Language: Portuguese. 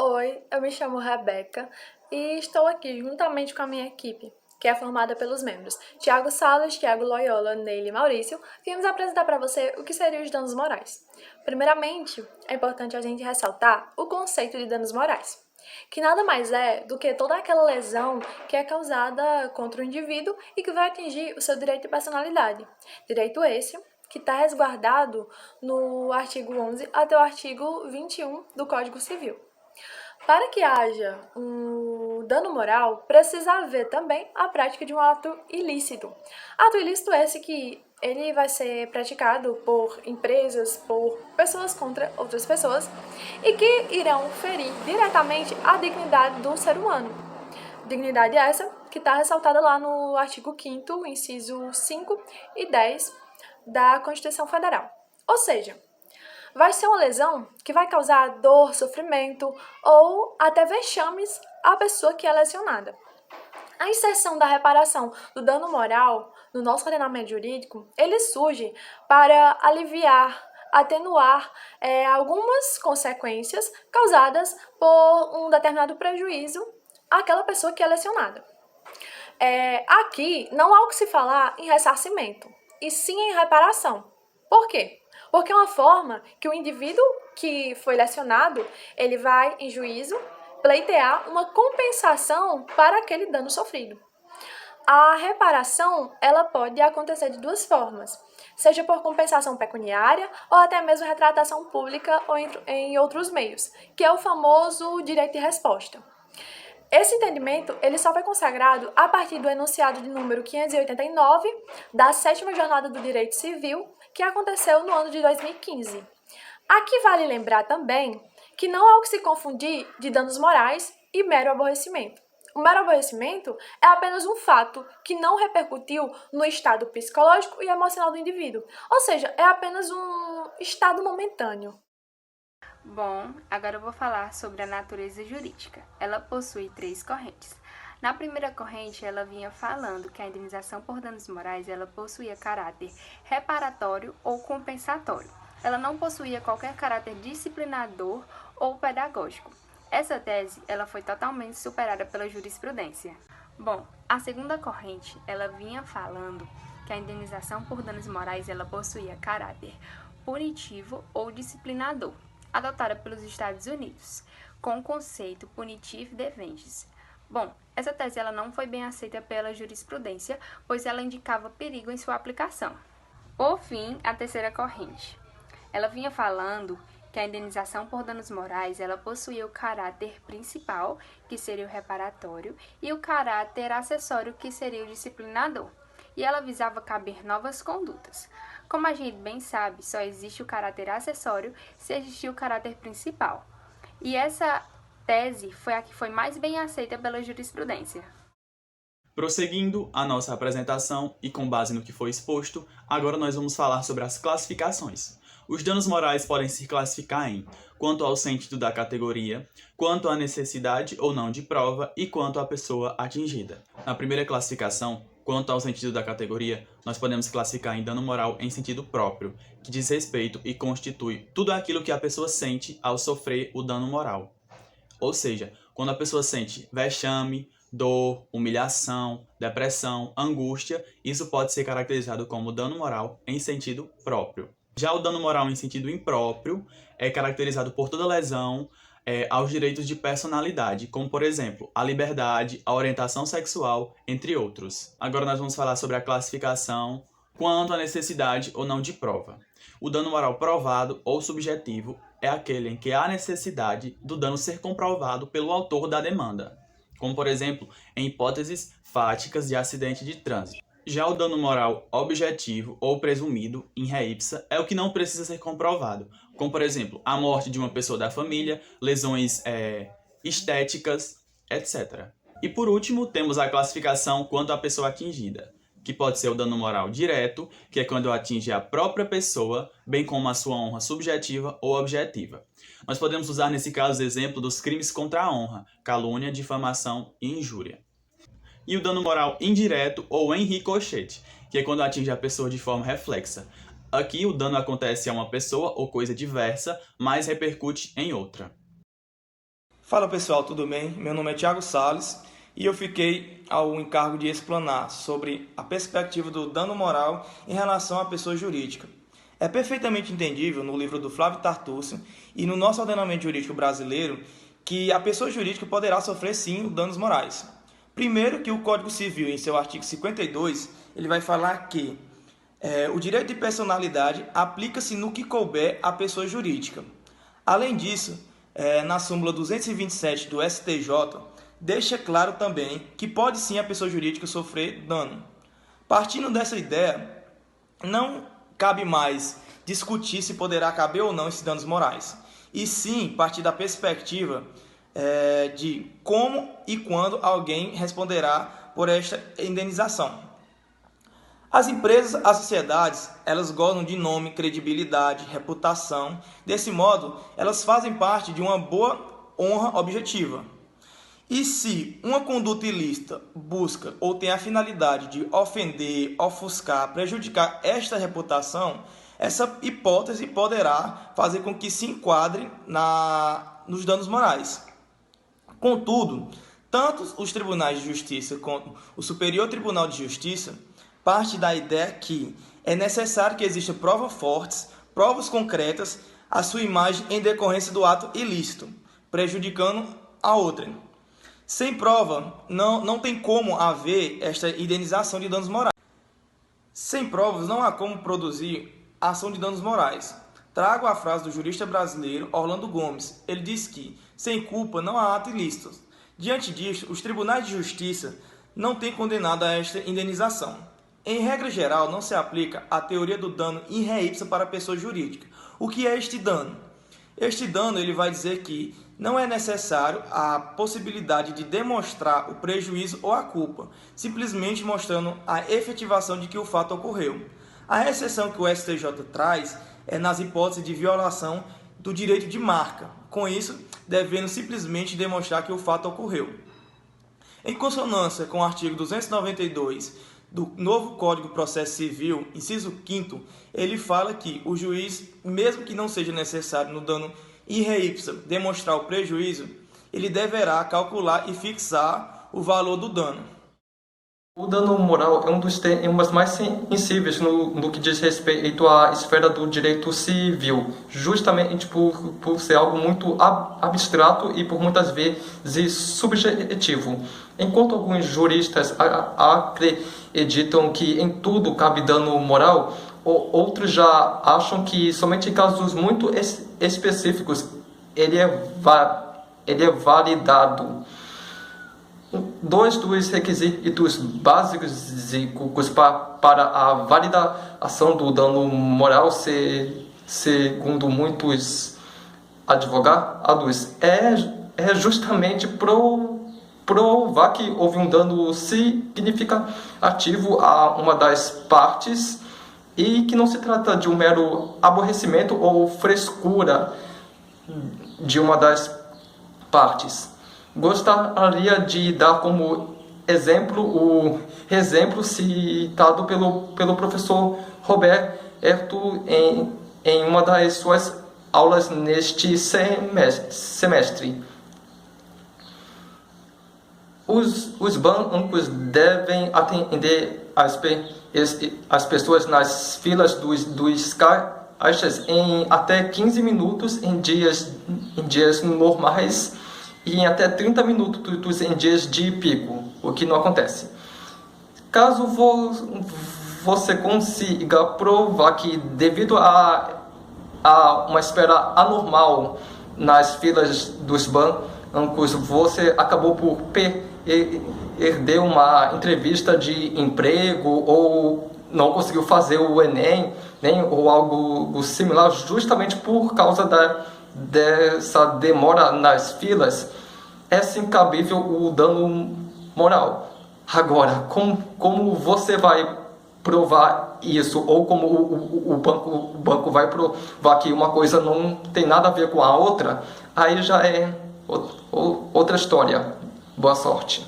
Oi, eu me chamo Rebeca e estou aqui juntamente com a minha equipe, que é formada pelos membros Tiago Salas, Tiago Loyola, Neile e Maurício. Viemos apresentar para você o que seriam os danos morais. Primeiramente, é importante a gente ressaltar o conceito de danos morais, que nada mais é do que toda aquela lesão que é causada contra o indivíduo e que vai atingir o seu direito de personalidade. Direito esse que está resguardado no artigo 11 até o artigo 21 do Código Civil. Para que haja um dano moral, precisa haver também a prática de um ato ilícito. Ato ilícito esse que ele vai ser praticado por empresas, por pessoas contra outras pessoas e que irão ferir diretamente a dignidade do ser humano. Dignidade essa que está ressaltada lá no artigo 5º, inciso 5 e 10 da Constituição Federal. Ou seja, vai ser uma lesão que vai causar dor, sofrimento ou até vexames à pessoa que é lesionada. A inserção da reparação do dano moral no nosso ordenamento jurídico, ele surge para aliviar, atenuar algumas consequências causadas por um determinado prejuízo àquela pessoa que é lesionada. Aqui não há o que se falar em ressarcimento, e sim em reparação. Por quê? Porque é uma forma que o indivíduo que foi lesionado, ele vai, em juízo, pleitear uma compensação para aquele dano sofrido. A reparação, ela pode acontecer de duas formas, seja por compensação pecuniária ou até mesmo retratação pública ou em outros meios, que é o famoso direito de resposta. Esse entendimento ele só foi consagrado a partir do enunciado de número 589 da 7ª Jornada do Direito Civil, que aconteceu no ano de 2015. Aqui vale lembrar também que não há o que se confundir de danos morais e mero aborrecimento. O mero aborrecimento é apenas um fato que não repercutiu no estado psicológico e emocional do indivíduo, ou seja, é apenas um estado momentâneo. Bom, agora eu vou falar sobre a natureza jurídica. Ela possui 3 correntes. Na primeira corrente, ela vinha falando que a indenização por danos morais ela possuía caráter reparatório ou compensatório. Ela não possuía qualquer caráter disciplinador ou pedagógico. Essa tese ela foi totalmente superada pela jurisprudência. Bom, a segunda corrente, ela vinha falando que a indenização por danos morais ela possuía caráter punitivo ou disciplinador, adotada pelos Estados Unidos, com o conceito punitivo devenges. Bom, essa tese ela não foi bem aceita pela jurisprudência, pois ela indicava perigo em sua aplicação. Por fim, a terceira corrente. Ela vinha falando que a indenização por danos morais ela possuía o caráter principal, que seria o reparatório, e o caráter acessório, que seria o disciplinador. E ela visava caber novas condutas. Como a gente bem sabe, só existe o caráter acessório se existir o caráter principal. E essa tese foi a que foi mais bem aceita pela jurisprudência. Prosseguindo a nossa apresentação e com base no que foi exposto, agora nós vamos falar sobre as classificações. Os danos morais podem se classificar em quanto ao sentido da categoria, quanto à necessidade ou não de prova e quanto à pessoa atingida. Na primeira classificação, quanto ao sentido da categoria, nós podemos classificar em dano moral em sentido próprio, que diz respeito e constitui tudo aquilo que a pessoa sente ao sofrer o dano moral. Ou seja, quando a pessoa sente vexame, dor, humilhação, depressão, angústia, isso pode ser caracterizado como dano moral em sentido próprio. Já o dano moral em sentido impróprio é caracterizado por toda lesão aos direitos de personalidade, como, por exemplo, a liberdade, a orientação sexual, entre outros. Agora nós vamos falar sobre a classificação quanto à necessidade ou não de prova. O dano moral provado ou subjetivo é aquele em que há necessidade do dano ser comprovado pelo autor da demanda, como, por exemplo, em hipóteses fáticas de acidente de trânsito. Já o dano moral objetivo ou presumido, in re ipsa, é o que não precisa ser comprovado, como, por exemplo, a morte de uma pessoa da família, lesões estéticas, etc. E, por último, temos a classificação quanto à pessoa atingida, que pode ser o dano moral direto, que é quando atinge a própria pessoa, bem como a sua honra subjetiva ou objetiva. Nós podemos usar, nesse caso, o exemplo dos crimes contra a honra, calúnia, difamação e injúria. E o dano moral indireto ou em ricochete, que é quando atinge a pessoa de forma reflexa. Aqui o dano acontece a uma pessoa ou coisa diversa, mas repercute em outra. Fala pessoal, tudo bem? Meu nome é Thiago Salles e eu fiquei ao encargo de explanar sobre a perspectiva do dano moral em relação à pessoa jurídica. É perfeitamente entendível no livro do Flávio Tartuccio e no nosso ordenamento jurídico brasileiro que a pessoa jurídica poderá sofrer sim danos morais. Primeiro que o Código Civil, em seu artigo 52, ele vai falar que o direito de personalidade aplica-se no que couber à pessoa jurídica. Além disso, na súmula 227 do STJ, deixa claro também que pode sim a pessoa jurídica sofrer dano. Partindo dessa ideia, não cabe mais discutir se poderá caber ou não esses danos morais, e sim partir da perspectiva de como e quando alguém responderá por esta indenização. As empresas, as sociedades, elas gozam de nome, credibilidade, reputação. Desse modo, elas fazem parte de uma boa honra objetiva. E se uma conduta ilícita busca ou tem a finalidade de ofender, ofuscar, prejudicar esta reputação, essa hipótese poderá fazer com que se enquadre nos danos morais. Contudo, tanto os tribunais de justiça quanto o Superior Tribunal de Justiça parte da ideia que é necessário que existam provas fortes, provas concretas à sua imagem em decorrência do ato ilícito, prejudicando a outrem. Sem prova, não tem como haver esta indenização de danos morais. Sem provas, não há como produzir ação de danos morais. Trago a frase do jurista brasileiro Orlando Gomes. Ele diz que, sem culpa, não há ato ilícito. Diante disto, os tribunais de justiça não têm condenado a esta indenização. Em regra geral, não se aplica a teoria do dano in re ipsa para a pessoa jurídica. O que é este dano? Este dano ele vai dizer que não é necessário a possibilidade de demonstrar o prejuízo ou a culpa, simplesmente mostrando a efetivação de que o fato ocorreu. A exceção que o STJ traz é nas hipóteses de violação do direito de marca, com isso devendo simplesmente demonstrar que o fato ocorreu. Em consonância com o artigo 292 do novo Código de Processo Civil, inciso 5º, ele fala que o juiz, mesmo que não seja necessário no dano in re ipsa demonstrar o prejuízo, ele deverá calcular e fixar o valor do dano. O dano moral é um dos temas mais sensíveis no que diz respeito à esfera do direito civil, justamente por ser algo muito abstrato e por muitas vezes subjetivo. Enquanto alguns juristas acreditam que em tudo cabe dano moral, outros já acham que somente em casos muito específicos ele é validado. Dois dos requisitos básicos para a validação do dano moral, segundo muitos advogados, é justamente provar que houve um dano significativo a uma das partes e que não se trata de um mero aborrecimento ou frescura de uma das partes. Gostaria de dar como exemplo o exemplo citado pelo professor Roberto em uma das suas aulas neste semestre. Os bancos devem atender as pessoas nas filas dos caixas em até 15 minutos em dias normais e em até 30 minutos em dias de pico, o que não acontece. Caso você consiga provar que, devido a uma espera anormal nas filas dos bancos, você acabou por perder uma entrevista de emprego ou não conseguiu fazer o Enem, ou algo similar, justamente por causa dessa demora nas filas, é sim cabível o dano moral. Agora, como você vai provar isso, ou como o banco vai provar que uma coisa não tem nada a ver com a outra, aí já é outra história. Boa sorte.